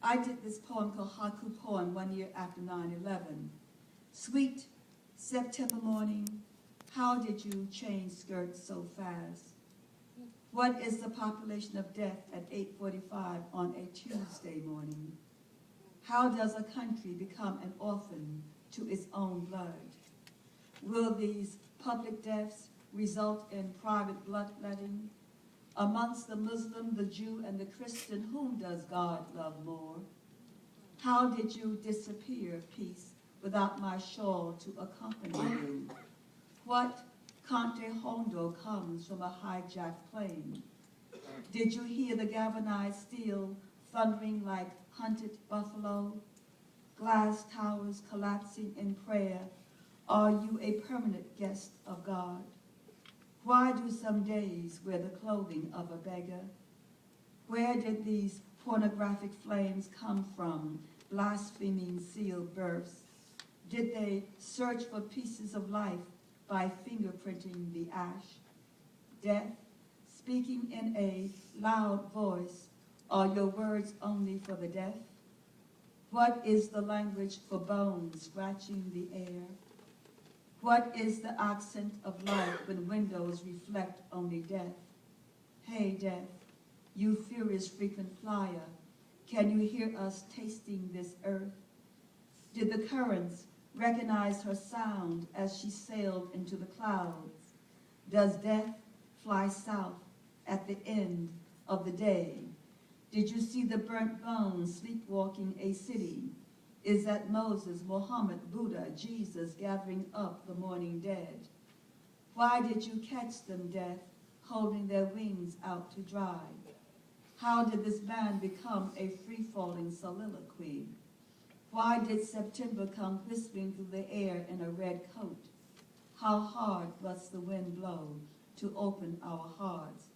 I did this poem called Haiku Poem 1 year after 9/11. Sweet September morning, how did you change skirts so fast? What is the population of death at 8:45 on a Tuesday morning? How does a country become an orphan to its own blood? Will these public deaths result in private bloodletting? Amongst the Muslim, the Jew, and the Christian, whom does God love more? How did you disappear, peace, without my shawl to accompany you? What Conte Hondo comes from a hijacked plane? Did you hear the galvanized steel thundering like hunted buffalo? Glass towers collapsing in prayer. Are you a permanent guest of God? Why do some days wear the clothing of a beggar? Where did these pornographic flames come from, blaspheming sealed births? Did they search for pieces of life by fingerprinting the ash? Death, speaking in a loud voice, are your words only for the deaf? What is the language for bones scratching the air? What is the accent of life when windows reflect only death? Hey, death, you furious frequent flyer, can you hear us tasting this earth? Did the currents recognize her sound as she sailed into the clouds? Does death fly south at the end of the day? Did you see the burnt bones sleepwalking a city? Is that Moses, Muhammad, Buddha, Jesus gathering up the morning dead? Why did you catch them, death, holding their wings out to dry? How did this man become a free-falling soliloquy? Why did September come whispering through the air in a red coat? How hard must the wind blow to open our hearts?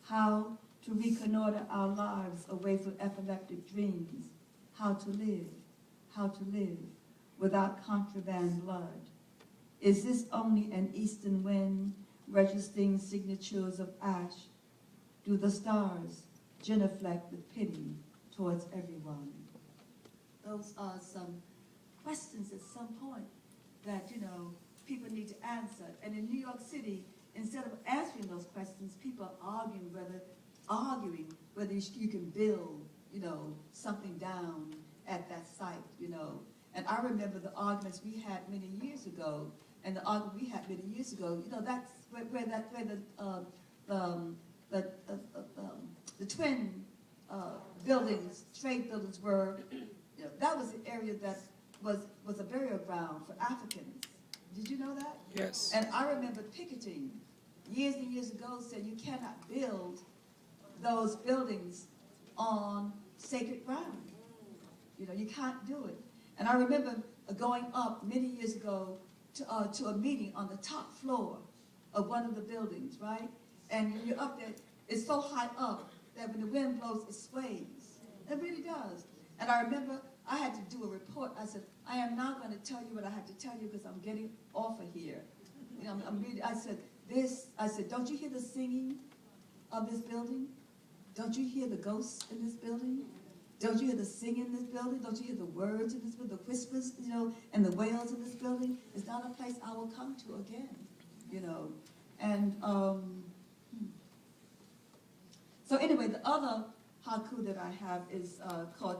How to reconnoiter our lives away from epileptic dreams? How to live without contraband blood? Is this only an eastern wind registering signatures of ash? Do the stars genuflect with pity towards everyone? Those are some questions at some point that, people need to answer. And in New York City, instead of answering those questions, people are arguing whether you can build, something down at that site, And I remember the arguments we had many years ago, and the argument we had many years ago, that's where the twin buildings, trade buildings were. That was an area that was a burial ground for Africans. Did you know that? Yes. And I remember picketing years and years ago said you cannot build those buildings on sacred ground. You can't do it. And I remember going up many years ago to a meeting on the top floor of one of the buildings, right? And you're up there, it's so high up that when the wind blows, it sways. It really does. And I remember I had to do a report. I said, I am not going to tell you what I had to tell you because I'm getting off of here. I said, don't you hear the singing of this building? Don't you hear the ghosts in this building? Don't you hear the singing in this building? Don't you hear the words in this building, the whispers, and the wails in this building? It's not a place I will come to again, And so anyway, the other haiku that I have is called